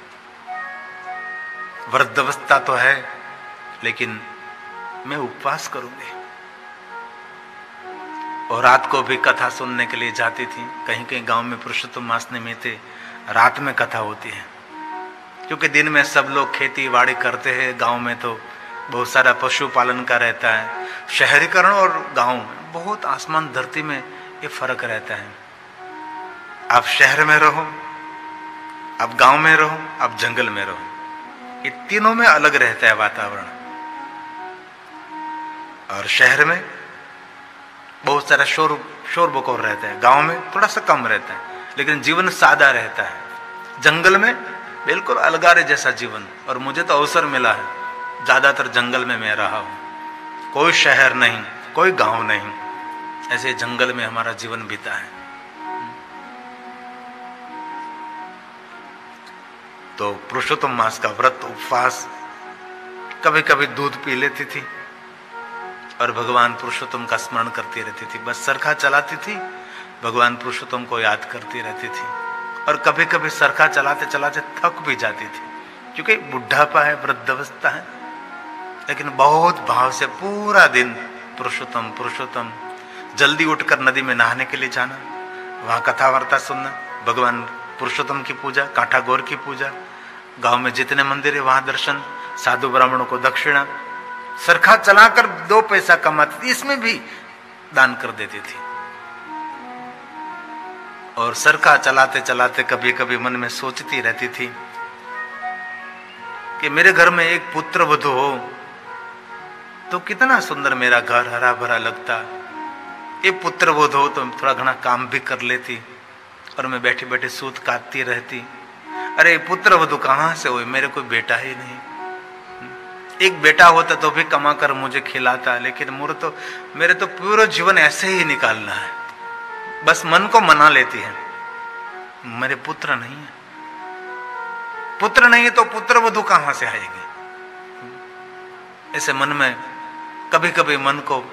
वृद्धावस्था तो है, लेकिन मैं उपवास करूंगी। और रात को भी कथा सुनने के लिए जाती थी। कहीं कहीं गांव में पुरुषोत्तम मास निमित्त रात में कथा होती है, क्योंकि दिन में सब लोग खेती बाड़ी करते हैं। गांव में तो बहुत सारा पशुपालन का रहता है। शहरीकरण और गांव में बहुत आसमान धरती में ये फर्क रहता है। आप शहर में रहो, आप गांव में रहो, आप जंगल में रहो, ये तीनों में अलग रहता है वातावरण। और शहर में बहुत सारा शोर बकोर रहता है, गांव में थोड़ा सा कम रहता है, लेकिन जीवन सादा रहता है। जंगल में बिल्कुल अलगारे जैसा जीवन। और मुझे तो अवसर मिला है, ज्यादातर जंगल में मैं रहा हूं। कोई शहर नहीं, कोई गांव नहीं, ऐसे जंगल में हमारा जीवन बीता है। तो पुरुषोत्तम मास का व्रत, उपवास, कभी कभी दूध पी लेती थी और भगवान पुरुषोत्तम का स्मरण करती रहती थी। बस सरखा चलाती थी, भगवान पुरुषोत्तम को याद करती रहती थी। और कभी कभी सरखा चलाते चलाते थक भी जाती थी, क्योंकि बुढ़ापा है, वृद्धावस्था है, लेकिन बहुत भाव से पूरा दिन पुरुषोत्तम पुरुषोत्तम। जल्दी उठकर नदी में नहाने के लिए जाना, वहां कथा वार्ता सुनना, भगवान पुरुषोत्तम की पूजा, कांठा गौर की पूजा, गांव में जितने मंदिर है वहां दर्शन, साधु ब्राह्मणों को दक्षिणा। सरखा चलाकर 2 पैसा कमाती थी, इसमें भी दान कर देती थी। और सरखा चलाते चलाते कभी कभी मन में सोचती रहती थी कि मेरे घर में एक पुत्र वधू हो तो कितना सुंदर मेरा घर हरा भरा लगता। ये पुत्र वधू हो तो थोड़ा घना काम भी कर लेती और मैं बैठी बैठी सूत काटती रहती। अरे पुत्र वधू कहां से हुए, मेरे कोई बेटा ही नहीं। एक बेटा होता तो भी कमा कर मुझे खिलाता, लेकिन मेरे तो पूरा जीवन ऐसे ही निकालना है। बस मन को मना लेती है, मेरे पुत्र नहीं है। पुत्र नहीं है तो पुत्र वधू कहां से आएगी। ऐसे मन में कभी कभी मन को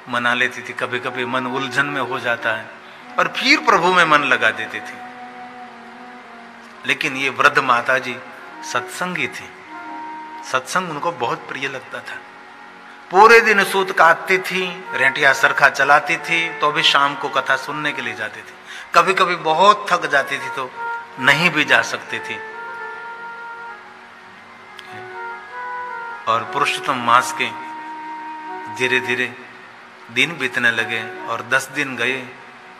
मना लेती थी, कभी कभी मन उलझन में हो जाता है और फिर प्रभु में मन लगा देती थी। लेकिन ये वृद्ध माता जी सत्संगी थी, सत्संग उनको बहुत प्रिय लगता था। पूरे दिन सूत काटती थी, रेंटिया सरखा चलाती थी, तो भी शाम को कथा सुनने के लिए जाती थी। कभी कभी बहुत थक जाती थी तो नहीं भी जा सकती थी। और पुरुषोत्तम मास के धीरे धीरे दिन बीतने लगे और 10 दिन गए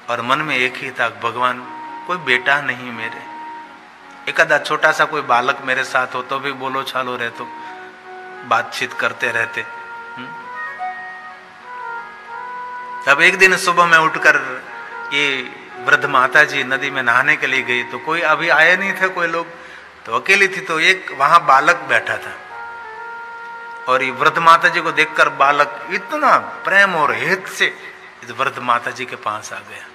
और मन में एक ही था, भगवान कोई बेटा नहीं मेरे, एक आधा छोटा सा कोई बालक मेरे साथ हो तो भी बोलो छालो रहे, तो बातचीत करते रहते। तब एक दिन सुबह में उठकर ये वृद्ध माता जी नदी में नहाने के लिए गई, तो कोई अभी आए नहीं थे कोई लोग, तो अकेली थी। तो एक वहां बालक बैठा था और ये वृद्ध माता जी को देखकर बालक इतना प्रेम और हित से इस वृद्ध माता जी के पास आ गया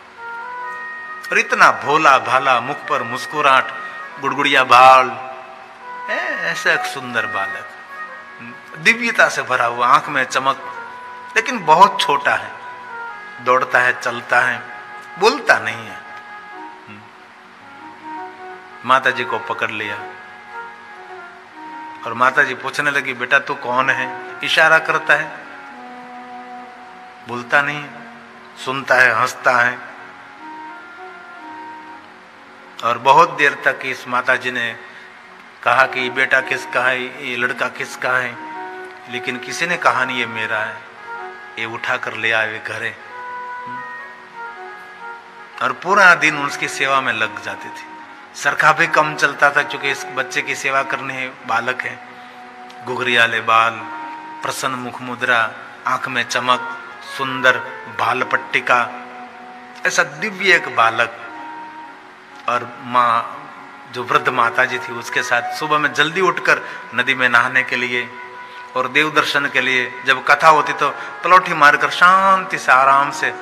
और इतना भोला भाला, मुख पर मुस्कुराहट, गुड़गुड़िया बाल, ऐसा एक सुंदर बालक, दिव्यता से भरा हुआ, आंख में चमक, लेकिन बहुत छोटा है, दौड़ता है, चलता है, बोलता नहीं है। माता जी को पकड़ लिया और माता जी पूछने लगी, बेटा तू कौन है? इशारा करता है, बोलता नहीं, सुनता है, हंसता है। और बहुत देर तक इस माता जी ने कहा कि ये बेटा किसका है, ये लड़का किसका है, लेकिन किसी ने कहा नहीं ये मेरा है। ये उठाकर ले आए घरे और पूरा दिन उसकी सेवा में लग जाती थी। सरखा भी कम चलता था क्योंकि इस बच्चे की सेवा करने है, बालक है, घुघरियाले बाल, प्रसन्न मुख मुद्रा, आंख में चमक, सुंदर बाल पट्टिका, ऐसा दिव्य एक बालक। और माँ जो वृद्ध माता जी थी उसके साथ सुबह में जल्दी उठकर नदी में नहाने के लिए और देव दर्शन के लिए, जब कथा होती तो पलौठी मारकर शांति से आराम से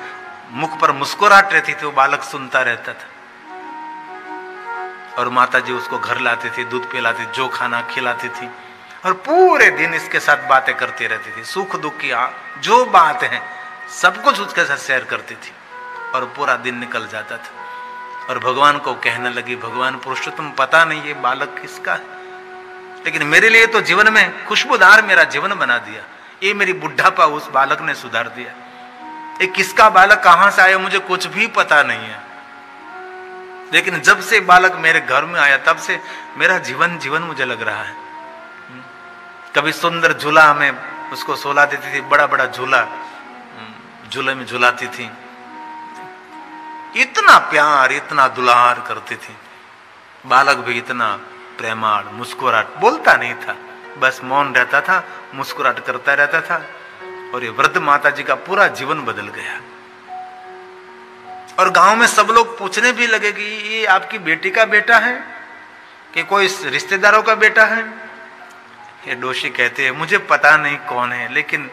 मुख पर मुस्कुराहट रहती थी, वो बालक सुनता रहता था। और माता जी उसको घर लाती थी, दूध पिलाती, जो खाना खिलाती थी और पूरे दिन इसके साथ बातें करती रहती थी। सुख दुख की जो बात है सब कुछ उसके साथ शेयर करती थी और पूरा दिन निकल जाता था। और भगवान को कहने लगी, भगवान पुरुषोत्तम पता नहीं ये बालक किसका है, लेकिन मेरे लिए तो जीवन में खुशबूदार मेरा जीवन बना दिया। ये मेरी बुढ़ापा उस बालक ने सुधार दिया। ये किसका बालक कहां से आया मुझे कुछ भी पता नहीं है, लेकिन जब से बालक मेरे घर में आया तब से मेरा जीवन जीवन मुझे लग रहा है। कभी सुंदर झूला हमें उसको सोला देती थी, बड़ा बड़ा झूला झूले में झुलाती थी, इतना प्यार इतना दुलार करती थी। बालक भी इतना प्रेमाळ, मुस्कुराहट, बोलता नहीं था, बस मौन रहता था, मुस्कुराहट करता रहता था। और ये वृद्ध माता जी का पूरा जीवन बदल गया। और गांव में सब लोग पूछने भी लगे कि ये आपकी बेटी का बेटा है कि कोई रिश्तेदारों का बेटा है। ये डोशी कहते हैं मुझे पता नहीं कौन है, लेकिन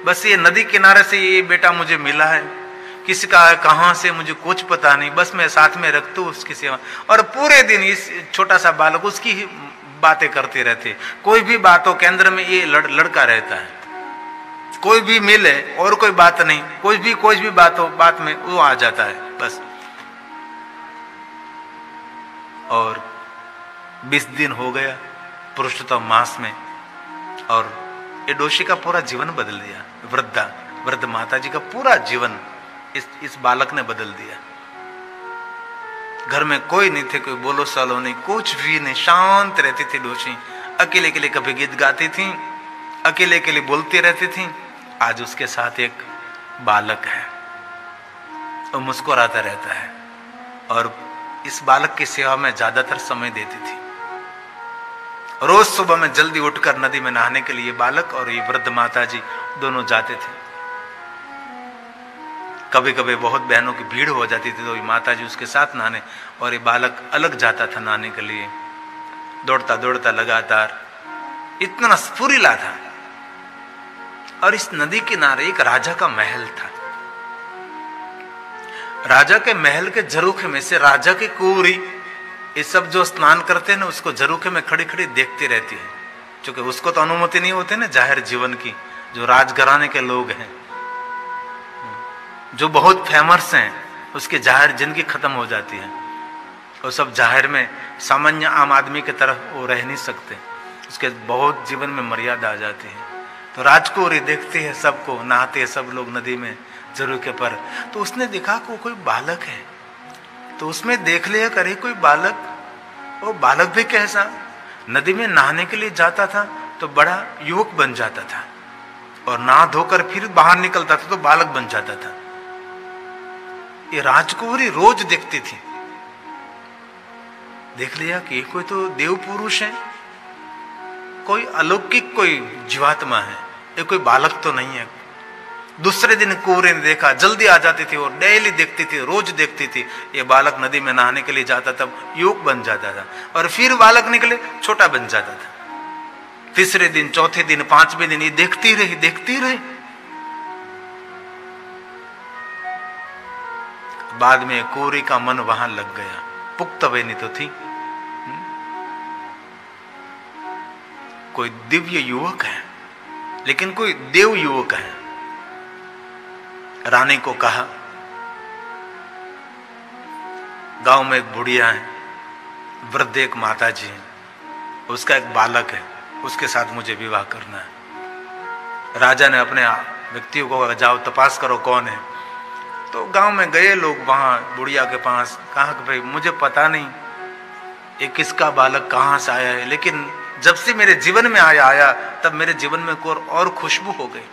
बस ये नदी किनारे से ये बेटा मुझे मिला है, किसी का है कहां से मुझे कुछ पता नहीं, बस मैं साथ में रखता हूं उसकी सेवा। और पूरे दिन इस छोटा सा बालक उसकी ही बातें करते रहते। कोई भी बातों केंद्र में ये लड़का रहता है, कोई भी मिले और कोई बात नहीं, कोई भी बात में वो आ जाता है बस। और 20 दिन हो गया पुरुषोत्तम मास में, और ये डोशी का पूरा जीवन बदल दिया। वृद्ध माता जी का पूरा जीवन इस बालक ने बदल दिया। घर में कोई नहीं थे, कोई बोलो सालो नहीं, कुछ भी नहीं, शांत रहती थी डोशी। अकेले के लिए कभी गीत गाती थी, अकेले के लिए बोलती रहती थी। आज उसके साथ एक बालक है, वो मुस्कुराता रहता है, और इस बालक की सेवा में ज्यादातर समय देती थी। रोज सुबह में जल्दी उठकर नदी में नहाने के लिए बालक और ये वृद्ध माता जी दोनों जाते थे। कभी कभी बहुत बहनों की भीड़ हो जाती थी तो ये माता जी उसके साथ नहाने, और ये बालक अलग जाता था नहाने के लिए, दौड़ता दौड़ता लगातार, इतना स्फुरीला था। और इस नदी किनारे एक राजा का महल था। राजा के महल के झरोखे में से राजा की कुंवरी ये सब जो स्नान करते हैं ना, उसको झरोखे में खड़ी खड़ी देखती रहती है, क्योंकि उसको तो अनुमति नहीं होती ना जाहिर जीवन की। जो राजघराने के लोग हैं, जो बहुत फेमस हैं, उसकी जाहिर जिंदगी खत्म हो जाती है। वो सब जाहिर में सामान्य आम आदमी की तरह वो रह नहीं सकते, उसके बहुत जीवन में मर्यादा आ जाती है। तो राजकुमारी देखती है सबको, नहाते हैं सब लोग नदी में झरोखे पर। तो उसने देखा को कोई बालक है, तो उसमें देख लिया करे कोई बालक। वो बालक भी कैसा, नदी में नहाने के लिए जाता था तो बड़ा युवक बन जाता था, और नहा धोकर फिर बाहर निकलता था तो बालक बन जाता था। ये राजकुमारी रोज देखती थी, देख लिया कि कोई तो देव पुरुष है, कोई अलौकिक कोई जीवात्मा है, ये कोई बालक तो नहीं है। दूसरे दिन कुंवरी ने देखा, जल्दी आ जाती थी और डेली देखती थी, रोज देखती थी। ये बालक नदी में नहाने के लिए जाता तब युवक बन जाता था, और फिर बालक निकले छोटा बन जाता था। तीसरे दिन, चौथे दिन, पांचवें दिन ये देखती रही। बाद में कुंवरी का मन वहां लग गया। पुख्त बहनी तो थी, कोई दिव्य युवक है, लेकिन कोई देव युवक है। रानी को कहा, गांव में एक बुढ़िया है, वृद्ध एक माता जी है, उसका एक बालक है, उसके साथ मुझे विवाह करना है। राजा ने अपने व्यक्तियों को कहा, जाओ तपास करो कौन है। तो गांव में गए लोग वहां बुढ़िया के पास, कहा कि भाई मुझे पता नहीं ये किसका बालक कहां से आया है, लेकिन जब से मेरे जीवन में आया तब मेरे जीवन में और खुशबू हो गई।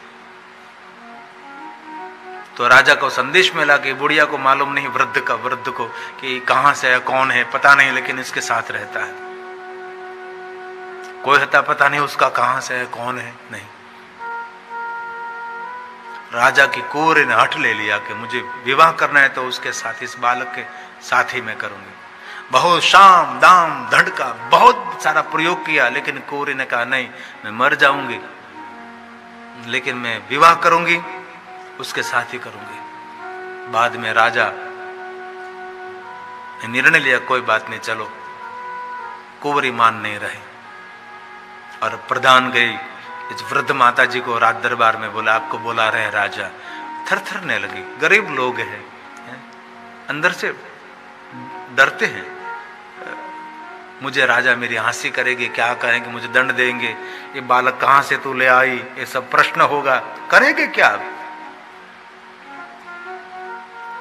तो राजा को संदेश मिला कि बुढ़िया को मालूम नहीं वृद्ध को कि कहां से है, कौन है पता नहीं, लेकिन इसके साथ रहता है। कोई हता पता नहीं उसका कहां से है, कौन है, नहीं। राजा की कुंवरी ने हठ ले लिया कि मुझे विवाह करना है तो उसके साथ, इस बालक के साथ ही मैं करूंगी। बहुत शाम दाम धड़ का बहुत सारा प्रयोग किया, लेकिन कुंवरी ने कहा नहीं, मैं मर जाऊंगी, लेकिन मैं विवाह करूंगी, उसके साथ ही करूंगी। बाद में राजा ने निर्णय लिया, कोई बात नहीं, चलो। कुंवरी मान नहीं रही, और प्रधान गई इस वृद्ध माता जी को राज दरबार में बोला, आपको बुला रहे राजा। थरथरने लगी, गरीब लोग हैं, अंदर से डरते हैं। मुझे राजा मेरी हंसी करेंगे, क्या करेंगे, मुझे दंड देंगे, ये बालक कहां से तू ले आई, ये सब प्रश्न होगा, करेंगे क्या।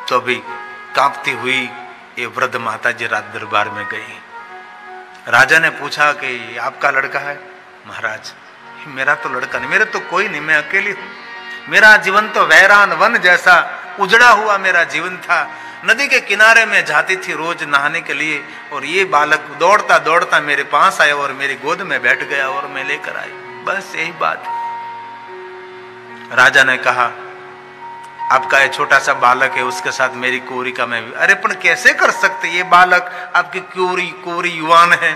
तो अभी कांपती हुई ये वृद्ध माता जी राज दरबार में गई। राजा ने पूछा कि आपका लड़का है? महाराज मेरा तो लड़का नहीं, मेरे तो कोई नहीं, मैं अकेली हूं। मेरा जीवन तो वैरान वन जैसा उजड़ा हुआ मेरा जीवन था। नदी के किनारे में जाती थी रोज नहाने के लिए, और ये बालक दौड़ता दौड़ता मेरे पास आया और मेरी गोद में बैठ गया और मैं लेकर आई, बस यही बात। राजा ने कहा आपका ये छोटा सा बालक है, उसके साथ मेरी कोरी का मैं। अरे पण कैसे कर सकते, ये बालक आपकी कोरी युवान है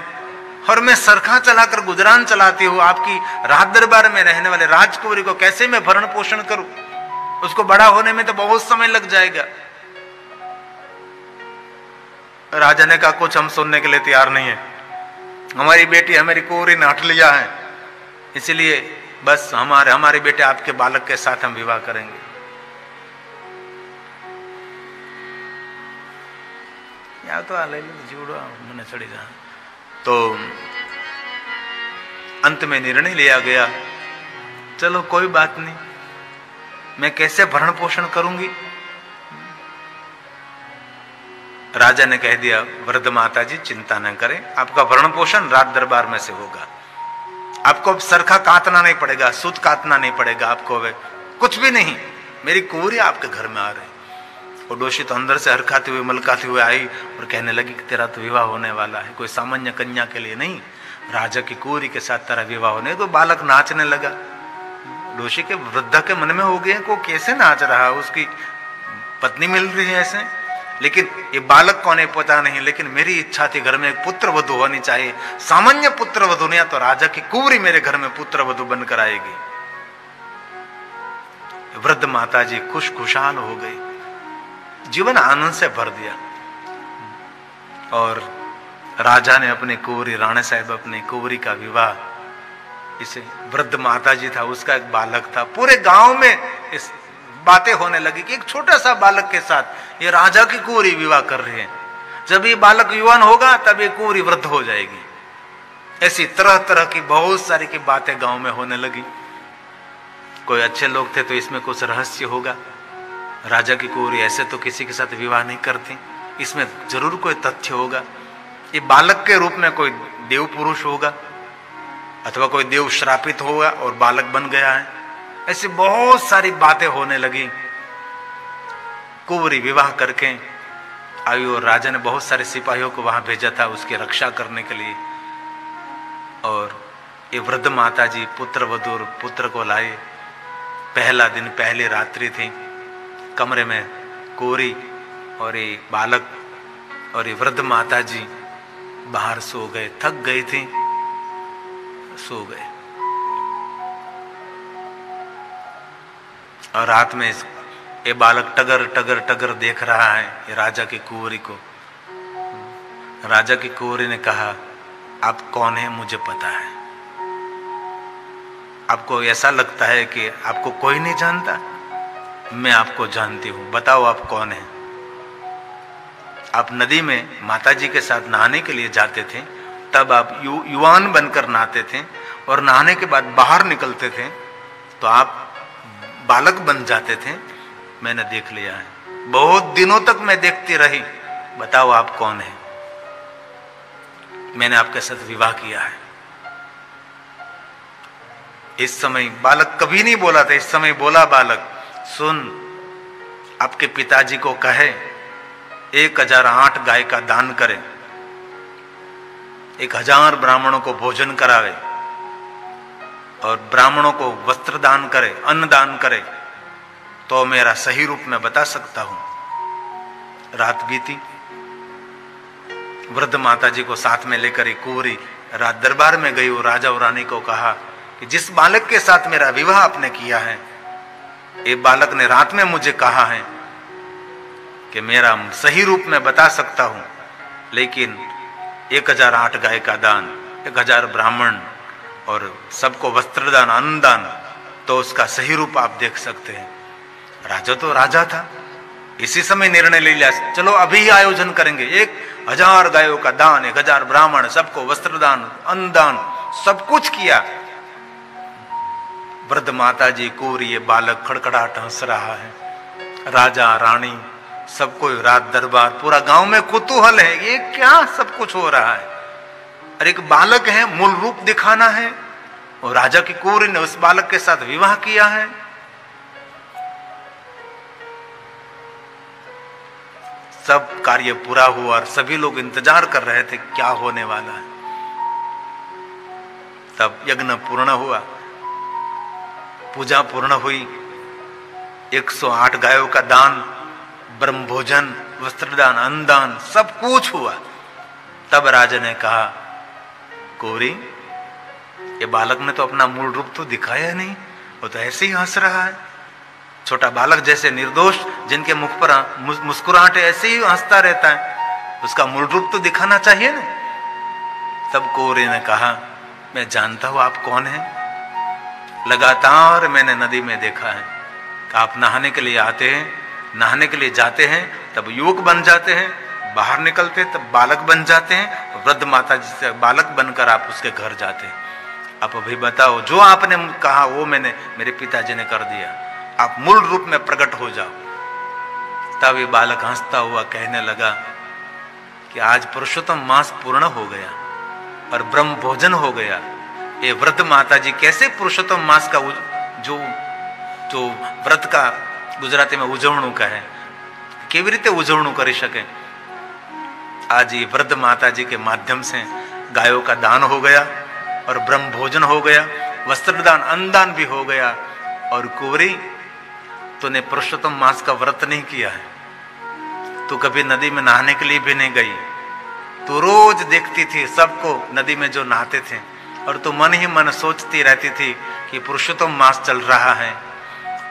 और मैं सरखा चलाकर गुजरान चलाती हूँ, आपकी राज दरबार में रहने वाले राजकुमारी को कैसे मैं भरण पोषण करूं, उसको बड़ा होने में तो बहुत समय लग जाएगा। राजा ने कहा कुछ हम सुनने के लिए तैयार नहीं है, हमारी बेटी हमारी कोरी ने हट लिया है, इसलिए बस हमारे बेटे आपके बालक के साथ हम विवाह करेंगे। या तो जीवड़ो मैंने चढ़ी जा। तो अंत में निर्णय लिया गया, चलो कोई बात नहीं, मैं कैसे भरण पोषण करूंगी। राजा ने कह दिया वृद्ध माता जी चिंता न करें, आपका भरण पोषण राज दरबार में से होगा, आपको सरखा काटना नहीं पड़ेगा, सूत काटना नहीं पड़ेगा, आपको कुछ भी नहीं, मेरी कुंवरी आपके घर में आ रही। और डोशी तो अंदर से हरखाते हुए मलकाते हुए आई और कहने लगी कि तेरा तो विवाह होने वाला है, कोई सामान्य कन्या के लिए नहीं, राजा की कुंवरी के साथ तेरा विवाह होने। तो बालक नाचने लगा, डोशी के वृद्धा के मन में हो गया को कैसे नाच रहा, उसकी पत्नी मिल रही है ऐसे, लेकिन ये बालक कौन है पता नहीं, लेकिन मेरी इच्छा थी घर में एक पुत्र वधु होनी चाहिए, सामान्य पुत्र वधु नहीं तो राजा की कुंवरी मेरे घर में पुत्र वधु बनकर आएगी। वृद्ध माता जी खुशहाल हो गई, जीवन आनंद से भर दिया। और राजा ने अपनी कुंवरी राणा साहब अपनी कुंवरी का विवाह, इसे वृद्ध माता जी था उसका एक बालक था, पूरे गांव में इस बातें होने लगी कि एक छोटा सा बालक के साथ ये राजा की कुंवरी विवाह कर रही है, जब ये बालक युवान होगा तब ये कुंवरी वृद्ध हो जाएगी। ऐसी तरह तरह की बहुत सारी की बातें गांव में होने लगी। कोई अच्छे लोग थे तो इसमें कुछ रहस्य होगा, राजा की कुंवरी ऐसे तो किसी के साथ विवाह नहीं करती, इसमें जरूर कोई तथ्य होगा, ये बालक के रूप में कोई देव पुरुष होगा अथवा कोई देव श्रापित होगा और बालक बन गया है। ऐसी बहुत सारी बातें होने लगी। कुंवरी विवाह करके आई और राजा ने बहुत सारे सिपाहियों को वहां भेजा था उसकी रक्षा करने के लिए। और ये वृद्ध माता जी पुत्र वधू पुत्र को लाए। पहला दिन पहली रात्रि थी, कमरे में कुंवरी और ये बालक और ये वृद्ध माता जी बाहर सो गए, थक गई थी, सो गए। और रात में ये बालक टगर टगर टगर देख रहा है ये राजा की कुंवरी को। राजा की कुंवरी ने कहा आप कौन है मुझे पता है, आपको ऐसा लगता है कि आपको कोई नहीं जानता, मैं आपको जानती हूं, बताओ आप कौन है। आप नदी में माता जी के साथ नहाने के लिए जाते थे, तब आप युवान बनकर नहाते थे और नहाने के बाद बाहर निकलते थे तो आप बालक बन जाते थे, मैंने देख लिया है, बहुत दिनों तक मैं देखती रही, बताओ आप कौन है। मैंने आपके साथ विवाह किया है। इस समय बालक कभी नहीं बोला था, इस समय बोला बालक सुन, आपके पिताजी को कहे 1008 गाय का दान करे, 1000 ब्राह्मणों को भोजन करावे और ब्राह्मणों को वस्त्र दान करे, अन्न दान करे, तो मेरा सही रूप में बता सकता हूं। रात बीती, वृद्ध माता जी को साथ में लेकर एक कुंवरी राज दरबार में गई और राजा और रानी को कहा कि जिस बालक के साथ मेरा विवाह आपने किया है, ये बालक ने रात में मुझे कहा है कि मेरा सही रूप में बता सकता हूं, लेकिन 1008 गाय का दान, 1000 ब्राह्मण और सबको वस्त्रदान अन्नदान, तो उसका सही रूप आप देख सकते हैं। राजा तो राजा था, इसी समय निर्णय ले लिया, चलो अभी आयोजन करेंगे, 1000 गायों का दान, 1000 ब्राह्मण, सबको वस्त्रदान, अन्नदान, सब कुछ किया। वृद्ध माता जी को ये बालक खड़खड़ाहट हंस रहा है, राजा रानी सबको, रात दरबार, पूरा गांव में कुतूहल है, ये क्या सब कुछ हो रहा है। और एक बालक है, मूल रूप दिखाना है, और राजा की कुंवरी ने उस बालक के साथ विवाह किया है। सब कार्य पूरा हुआ और सभी लोग इंतजार कर रहे थे क्या होने वाला है। तब यज्ञ पूर्ण हुआ, पूजा पूर्ण हुई, 108 गायों का दान, ब्रह्म भोजन, वस्त्रदान, अन्नदान, सब कुछ हुआ। तब राजा ने कहा, कुंवरी, ये बालक ने तो अपना मूल रूप तो दिखाया नहीं, वो तो ऐसे ही हंस रहा है। छोटा बालक जैसे निर्दोष, जिनके मुख पर मुस्कुराहट ऐसे ही हंसता रहता है, उसका मूल रूप तो दिखाना चाहिए ना। तब कुंवरी ने कहा, मैं जानता हूं आप कौन हैं, लगातार मैंने नदी में देखा है, आप नहाने के लिए आते हैं, नहाने के लिए जाते हैं, तब युवक बन जाते हैं, बाहर निकलते तब बालक बन जाते हैं, वृद्ध माता जी से बालक बनकर आप उसके घर जाते हैं। आप अभी बताओ, जो आपने कहा वो मैंने, मेरे पिताजी ने कर दिया, आप मूल रूप में प्रकट हो जाओ। तब ये बालक हंसता हुआ कहने लगा कि आज पुरुषोत्तम मास पूर्ण हो गया और ब्रह्म भोजन हो गया। ये वृद्ध माता जी कैसे पुरुषोत्तम मास का जो व्रत का गुजराती में उजवणु कहे, केवी रीते उजवणु करी सके। आज ये वृद्ध माता जी के माध्यम से गायों का दान हो गया और ब्रह्म भोजन हो गया, वस्त्रदान, अन्नदान भी हो गया। और कुंवरी, तूने पुरुषोत्तम मास का व्रत नहीं किया है, तू कभी नदी में नहाने के लिए भी नहीं गई, तू रोज देखती थी सबको नदी में जो नहाते थे, और तू मन ही मन सोचती रहती थी कि पुरुषोत्तम मास चल रहा है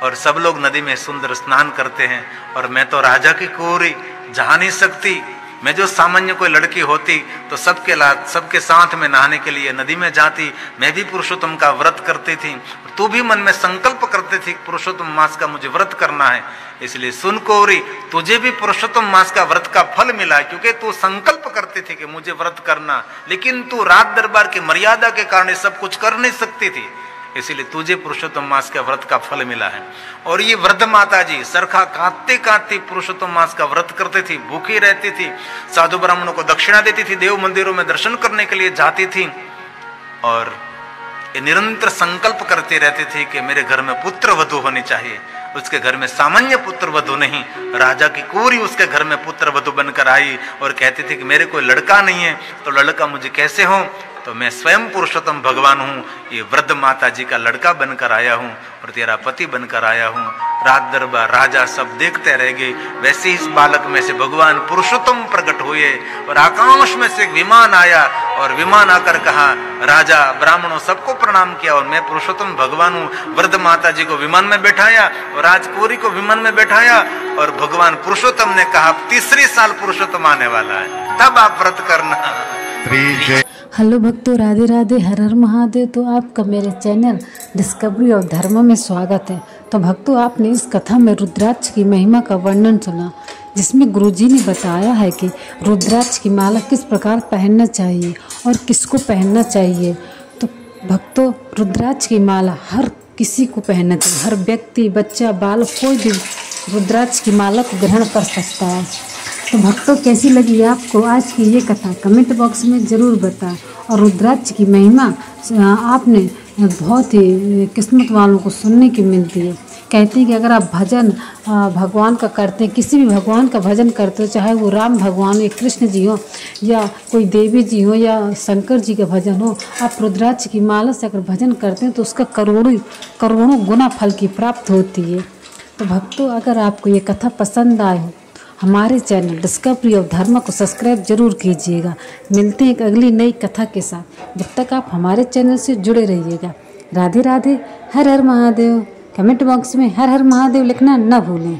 और सब लोग नदी में सुंदर स्नान करते हैं, और मैं तो राजा की कुंवरी जा नहीं सकती। मैं जो सामान्य कोई लड़की होती तो सबके साथ में नहाने के लिए नदी में जाती, मैं भी पुरुषोत्तम का व्रत करती थी, तू भी मन में संकल्प करती थी पुरुषोत्तम मास का मुझे व्रत करना है। इसलिए सुन कुंवरी, तुझे भी पुरुषोत्तम मास का व्रत का फल मिला है, क्योंकि तू संकल्प करती थी कि मुझे व्रत करना, लेकिन तू रात दरबार की मर्यादा के कारण सब कुछ कर नहीं सकती थी, इसीलिए तुझे पुरुषोत्तम मास के व्रत का फल मिला है। और ये वृद्ध माता जी सरखा कांपते कांपते पुरुषोत्तम मास का व्रत करती थी, भूखी रहती थी, साधु ब्राह्मणों को दक्षिणा देती थी, देव मंदिरों में दर्शन करने के लिए जाती थी, और ये निरंतर संकल्प करती रहती थी कि मेरे घर में पुत्र वधु होनी चाहिए। उसके घर में सामान्य पुत्र वधु नहीं, राजा की कुंवरी उसके घर में पुत्र वधु बनकर आई और कहती थी कि मेरे कोई लड़का नहीं है, तो लड़का मुझे कैसे हो, तो मैं स्वयं पुरुषोत्तम भगवान हूँ, ये वृद्ध माता जी का लड़का बनकर आया हूँ और तेरा पति बनकर आया हूँ। रात दरबार राजा सब देखते रह गए। वैसे इस बालक में से भगवान पुरुषोत्तम प्रकट हुए और आकाश में से एक विमान आया और विमान आकर कहा, राजा ब्राह्मणों सबको प्रणाम किया और मैं पुरुषोत्तम भगवान हूँ। वृद्ध माता जी को विमान में बैठाया और राजकुमारी को विमान में बैठाया और भगवान पुरुषोत्तम ने कहा, तीसरी साल पुरुषोत्तम आने वाला है, तब आप व्रत करना। हेलो भक्तों, राधे राधे, हर हर महादेव। तो आपका मेरे चैनल डिस्कवरी ऑफ धर्म में स्वागत है। तो भक्तों, आपने इस कथा में रुद्राक्ष की महिमा का वर्णन सुना, जिसमें गुरुजी ने बताया है कि रुद्राक्ष की माला किस प्रकार पहनना चाहिए और किसको पहनना चाहिए। तो भक्तों, रुद्राक्ष की माला हर किसी को पहनना चाहिए, हर व्यक्ति, बच्चा, बालक, कोई भी रुद्राक्ष की माला को ग्रहण कर सकता है। तो भक्तों, कैसी लगी आपको आज की ये कथा कमेंट बॉक्स में ज़रूर बताएं। और रुद्राक्ष की महिमा आपने बहुत ही किस्मत वालों को सुनने की मिलती है। कहते हैं कि अगर आप भजन भगवान का करते हैं, किसी भी भगवान का भजन करते हो, चाहे वो राम भगवान हो या कृष्ण जी हो या कोई देवी जी हो या शंकर जी का भजन हो, आप रुद्राक्ष की माला से अगर भजन करते हैं तो उसका करोड़ों गुना फल की प्राप्त होती है। तो भक्तों, अगर आपको ये कथा पसंद आए हो, हमारे चैनल डिस्कवरी ऑफ धर्म को सब्सक्राइब जरूर कीजिएगा। मिलते हैं एक अगली नई कथा के साथ। जब तक आप हमारे चैनल से जुड़े रहिएगा। राधे राधे, हर हर महादेव। कमेंट बॉक्स में हर हर महादेव लिखना न भूलें।